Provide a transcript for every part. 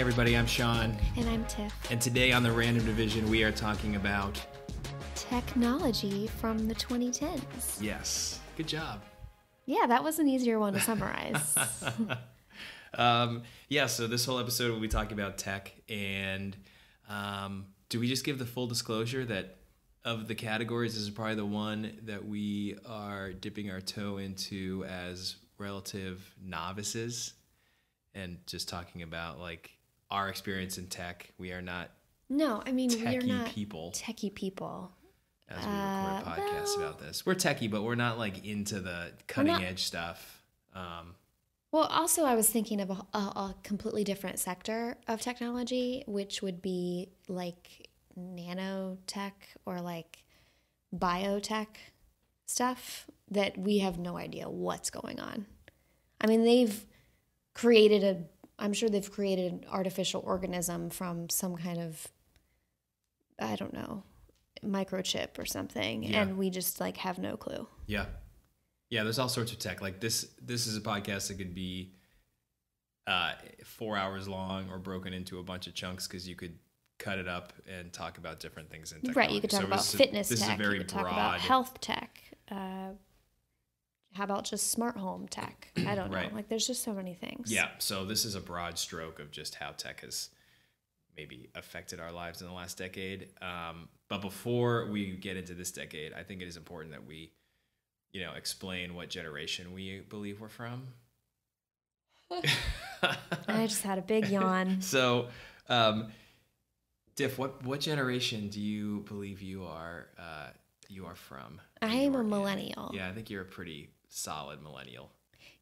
Hey everybody, I'm Sean. And I'm Tiff. And today on the Random Division, we are talking about... technology from the 2010s. Yes. Good job. Yeah, that was an easier one to summarize. So this whole episode we'll be talking about tech. And do we just give the full disclosure that of the categories, this is probably the one that we are dipping our toe into as relative novices? And just talking about like our experience in tech. We are not No, I mean, we're not people. Techie people. As we record podcasts about this. We're techie, but we're not like into the cutting edge stuff. Well, also I was thinking of a completely different sector of technology, which would be like nanotech or like biotech stuff that we have no idea what's going on. I mean, I'm sure they've created an artificial organism from some kind of, I don't know, microchip or something, and we just like have no clue. Yeah, there's all sorts of tech. Like this is a podcast that could be 4 hours long or broken into a bunch of chunks because you could cut it up and talk about different things in technology. Right, you could talk about fitness tech. This is a very you could talk broad... about health tech. How about just smart home tech? I don't know. Right. Like, there's just so many things. Yeah, so this is a broad stroke of just how tech has maybe affected our lives in the last decade. But before we get into this decade, I think it is important that we, explain what generation we believe we're from. I just had a big yawn. So, Diff, what generation do you believe you are from? I am a millennial. Yeah, I think you're a pretty solid millennial.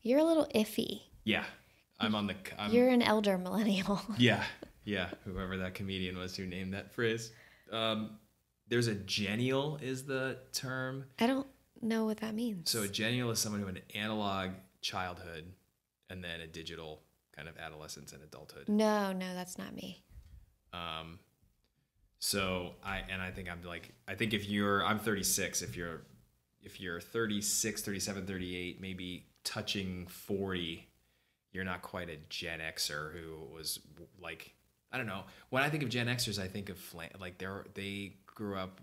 You're a little iffy. Yeah, You're an elder millennial. Yeah, whoever that comedian was who named that phrase. There's a gennial is the term. I don't know what that means. So a gennial is someone who had an analog childhood and then a digital kind of adolescence and adulthood. No, that's not me. So I think I'm 36. If you're 36, 37, 38, maybe touching 40, you're not quite a Gen Xer who was like, I don't know. When I think of Gen Xers, I think of they grew up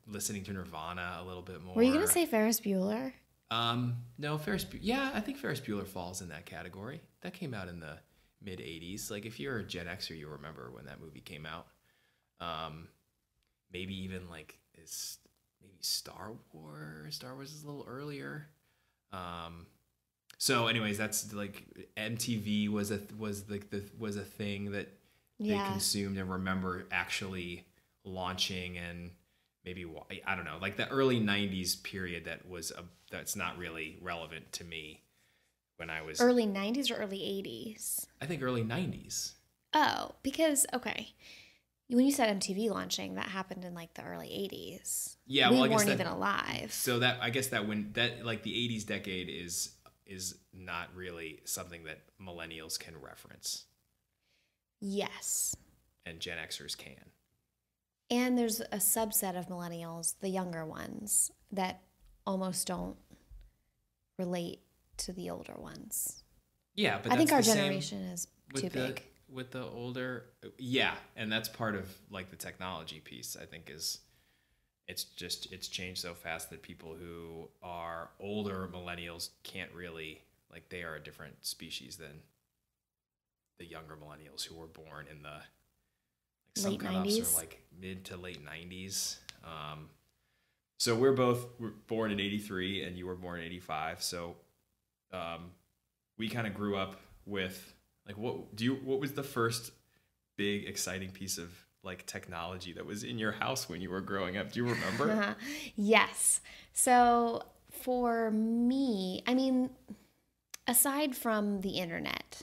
listening to Nirvana a little bit more. Were you gonna say Ferris Bueller? No, yeah, I think Ferris Bueller falls in that category. That came out in the mid 80s. Like if you're a Gen Xer, you remember when that movie came out. Maybe even like maybe Star Wars. Star Wars is a little earlier. So anyways, that's like MTV was a thing that they consumed and remember actually launching, and maybe, I don't know, like the early 90s period that's not really relevant to me when I was... Early 90s or early 80s? I think early 90s. Oh, because, okay. When you said MTV launching, that happened in like the early 80s. Yeah, we weren't even alive. So that, I guess that when that, like the 80s decade is not really something that millennials can reference. Yes. And Gen Xers can. And there's a subset of millennials, the younger ones, that almost don't relate to the older ones. Yeah, but I think our generation is too big. With the older, yeah, and that's part of like the technology piece. I think it's changed so fast that people who are older millennials can't really, like, they are a different species than the younger millennials who were born in the late 90s, or like mid to late 90s. So we're born in 83 and you were born in 85. So we kind of grew up with, like, what was the first big exciting piece of like technology that was in your house when you were growing up? Do you remember? Yes. So for me, I mean, aside from the internet,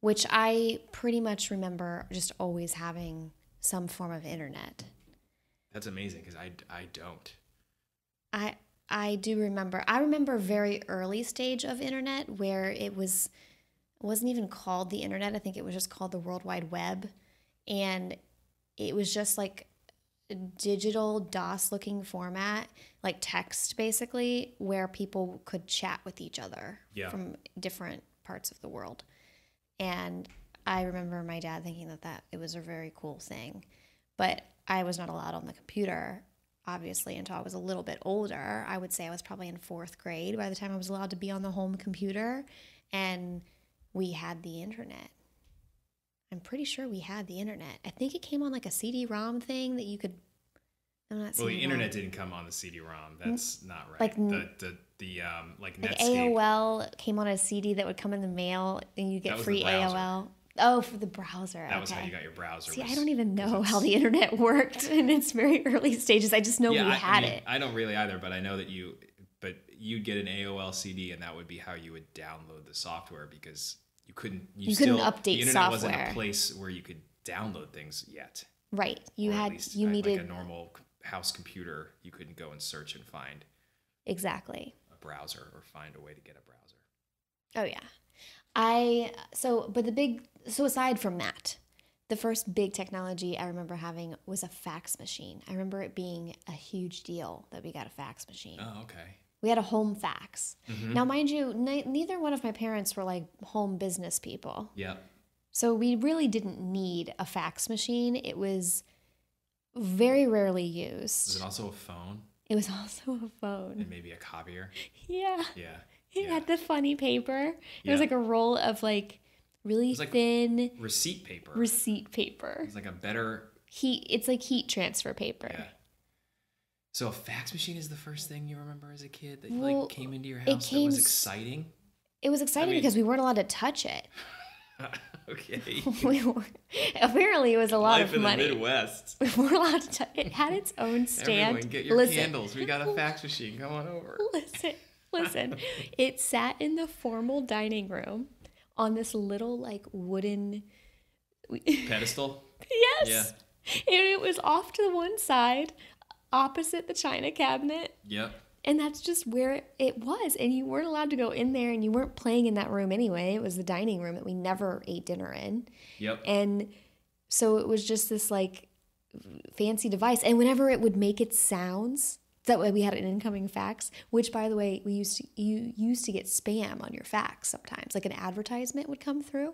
which I pretty much remember just always having some form of internet. That's amazing because I don't. I do remember. I remember very early stage of internet where it wasn't even called the internet. I think it was just called the World Wide Web. And it was just like a digital DOS looking format, like text basically, where people could chat with each other from different parts of the world. And I remember my dad thinking that it was a very cool thing. But I was not allowed on the computer, obviously, until I was a little bit older. I would say I was probably in 4th grade by the time I was allowed to be on the home computer. And we had the internet. I'm pretty sure we had the internet. I think it came on like a CD-ROM thing that you could. I'm not. Well, the internet didn't come on the CD-ROM. That's not right. Like like Netscape. AOL came on a CD that would come in the mail, and you get free AOL. Oh, for the browser. That was how you got your browser. See, I don't even know how the internet worked in its very early stages. I just know we had it. I don't really either, but I know that you'd get an AOL CD, and that would be how you would download the software, because you couldn't update the internet software. Wasn't a place where you could download things yet. Right. You needed like a normal house computer. You couldn't go and search and find exactly a browser or find a way to get a browser. Oh yeah. So aside from that, the first big technology I remember having was a fax machine. I remember it being a huge deal that we got a fax machine. Oh, okay. We had a home fax. Mm-hmm. Now, mind you, neither one of my parents were like home business people. Yeah. So we really didn't need a fax machine. It was very rarely used. Was it also a phone? It was also a phone. And maybe a copier? Yeah. Yeah. It had the funny paper. It was like a roll of like really thin receipt paper. Receipt paper. It's like a better It's like heat transfer paper. Yeah. So a fax machine is the first thing you remember as a kid that like came into your house that was exciting? It was exciting because we weren't allowed to touch it. Okay. Apparently it was a lot of money. Life in the Midwest. We weren't allowed to touch it. It had its own stand. Everyone, get your candles. We got a fax machine. Come on over. Listen. It sat in the formal dining room on this little like wooden pedestal. Yes. Yeah. And it was off to the one side, opposite the china cabinet. Yep. And that's just where it was. And you weren't allowed to go in there, and you weren't playing in that room anyway. It was the dining room that we never ate dinner in. Yep. And so it was just this like fancy device. And whenever it would make its sounds, that way we had an incoming fax, which by the way, you used to get spam on your fax sometimes. Like an advertisement would come through.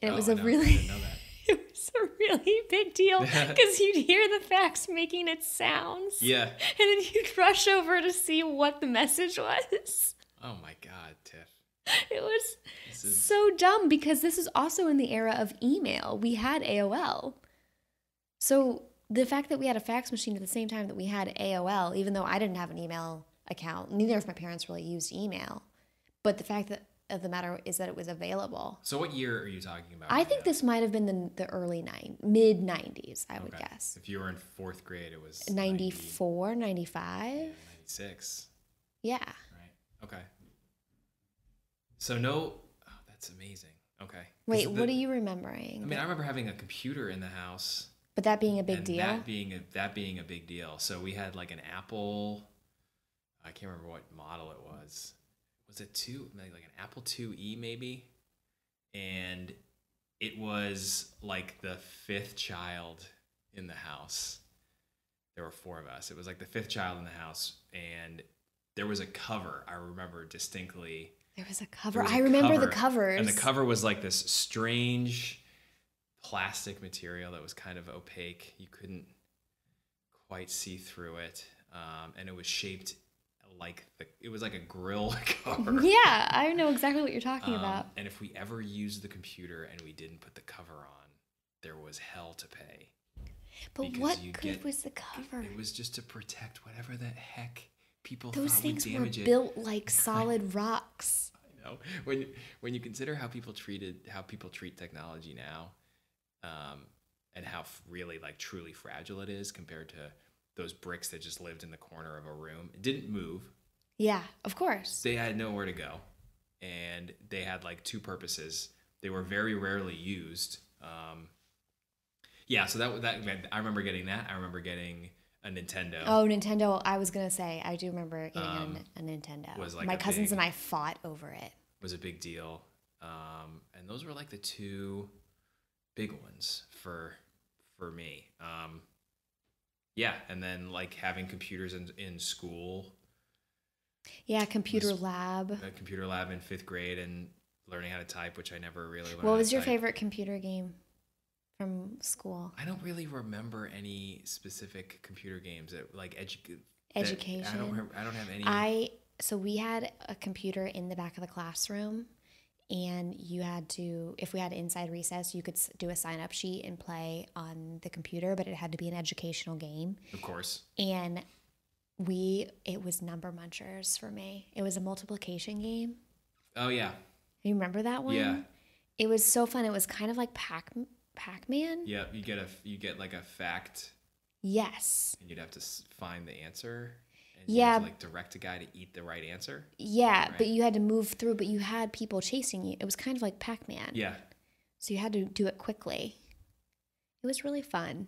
And it was I didn't know that. It was a really big deal because you'd hear the fax making its sounds. Yeah. And then you'd rush over to see what the message was. Oh my God, Tiff. It was so dumb because this is also in the era of email. We had AOL. So the fact that we had a fax machine at the same time that we had AOL, even though I didn't have an email account, neither of my parents really used email. But the fact that of the matter is that it was available. So what year are you talking about? I think this might have been the early mid 90s, I would guess. If you were in 4th grade, it was 94, 95. 96. Yeah. Right. Okay. So that's amazing. Okay. Wait, what are you remembering? I mean, I remember having a computer in the house. But that being a big deal? That being a big deal. So we had like an Apple, I can't remember what model it was. Was it like an Apple IIe maybe? And it was like the 5th child in the house. There were 4 of us. It was like the 5th child in the house, and there was a cover. I remember distinctly. There was a cover. I remember the covers. And the cover was like this strange plastic material that was kind of opaque. You couldn't quite see through it, and it was shaped it was like a grill cover. Yeah, I know exactly what you're talking about. And if we ever used the computer and we didn't put the cover on, there was hell to pay. But what good was the cover? It was just to protect whatever the heck people Those thought would damage it. Those things were built like solid rocks. I know. When you consider how people treat technology now, and how really like truly fragile it is compared to those bricks that just lived in the corner of a room. It didn't move. Yeah, of course. They had nowhere to go. And they had like 2 purposes. They were very rarely used. So that I remember getting that. I remember getting a Nintendo. Oh, Nintendo. I was going to say, I do remember getting a Nintendo. My cousins and I fought over it. Was a big deal. And those were like the 2 big ones for me. Yeah, and then like having computers in school. Yeah, computer lab. A computer lab in 5th grade, and learning how to type, which I never really learned. What how was to your type. favorite computer game from school? I don't really remember any specific computer games that like Education. I don't have any. So we had a computer in the back of the classroom, and you had to, if we had inside recess, you could do a sign up sheet and play on the computer, but it had to be an educational game. Of course. And it was Number Munchers for me. It was a multiplication game. Oh yeah. You remember that one? Yeah. It was so fun. It was kind of like Pac-Man. Yeah, you get like a fact. Yes. And you'd have to find the answer. And Yeah. You had to like direct a guy to eat the right answer. Yeah, right? But you had to move through, but you had people chasing you. It was kind of like Pac-Man. Yeah. So you had to do it quickly. It was really fun.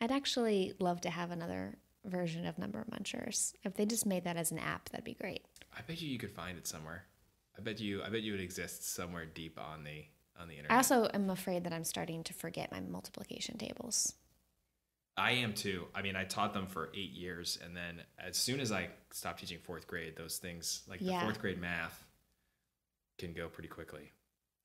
I'd actually love to have another version of Number Munchers. If they just made that as an app, that'd be great. I bet you could find it somewhere. I bet you it exists somewhere deep on the internet. I also am afraid that I'm starting to forget my multiplication tables. I am too. I mean, I taught them for 8 years, and then as soon as I stopped teaching 4th grade, those things like the 4th grade math can go pretty quickly,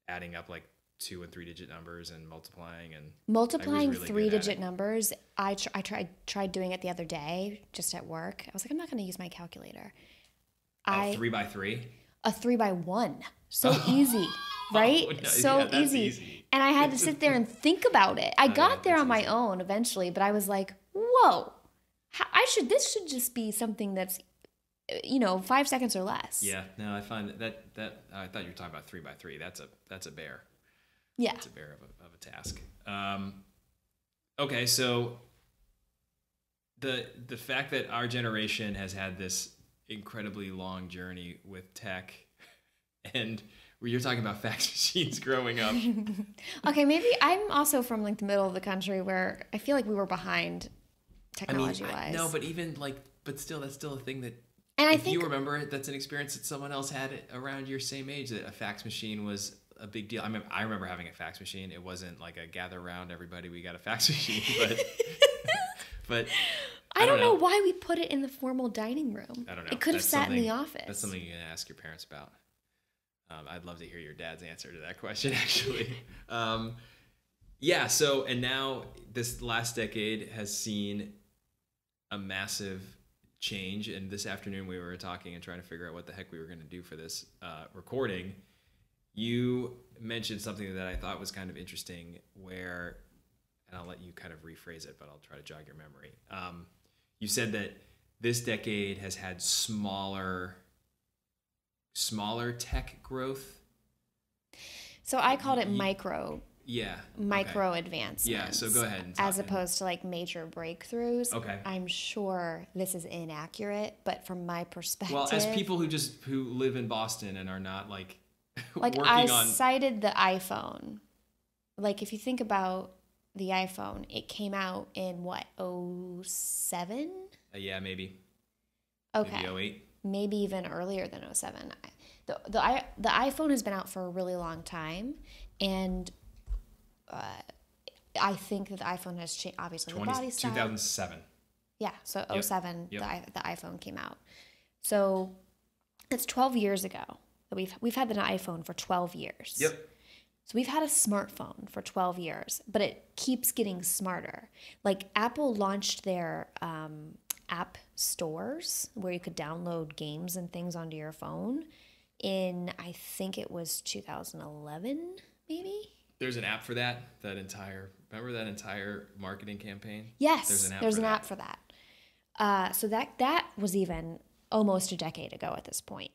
adding up like 2 and 3 digit numbers and multiplying Multiplying really 3-digit numbers. I tried doing it the other day just at work. I was like, I'm not going to use my calculator. 3 by 3. A 3 by 1. So easy, right? Oh, no, so yeah, that's easy. easy. And I had to sit there and think about it. I got there on my easy. own eventually, but I was like, whoa, this should just be something that's, 5 seconds or less. Yeah, no, I find that I thought you were talking about 3 by 3. That's a bear. Yeah. It's a bear of a task. Okay, so the fact that our generation has had this incredibly long journey with tech, and you're talking about fax machines growing up. Okay, maybe I'm also from like the middle of the country where I feel like we were behind technology-wise. No, but even but still, that's still a thing that. And I if think you remember it, that's an experience that someone else had around your same age. That a fax machine was a big deal. I remember having a fax machine. It wasn't like a gather around everybody, we got a fax machine, but I don't know why we put it in the formal dining room. I don't know. It could have sat in the office. That's something you can ask your parents about. I'd love to hear your dad's answer to that question, actually. Yeah. So, and now this last decade has seen a massive change. And this afternoon we were talking and trying to figure out what the heck we were going to do for this recording. You mentioned something that I thought was kind of interesting where, and I'll let you kind of rephrase it, but I'll try to jog your memory. You said that this decade has had smaller tech growth. So I called it micro okay. advancements. Yeah, so go ahead. And as opposed to like major breakthroughs. Okay. I'm sure this is inaccurate, but from my perspective. Well, as people who live in Boston and are not like cited the iPhone. Like if you think about the iPhone, it came out in what, 07? Yeah, maybe. Okay. Maybe 08. Maybe even earlier than 07. The iPhone has been out for a really long time, and I think that the iPhone has changed. Obviously, the body style. 2007. Yeah, so Yep. 07, Yep. the iPhone came out. So it's 12 years ago that we've had the iPhone for 12 years. Yep. So we've had a smartphone for 12 years, but it keeps getting smarter. Like Apple launched their app stores where you could download games and things onto your phone in, I think it was 2011, maybe? There's an app for remember that entire marketing campaign? Yes, there's an app for that. So that was even almost a decade ago at this point.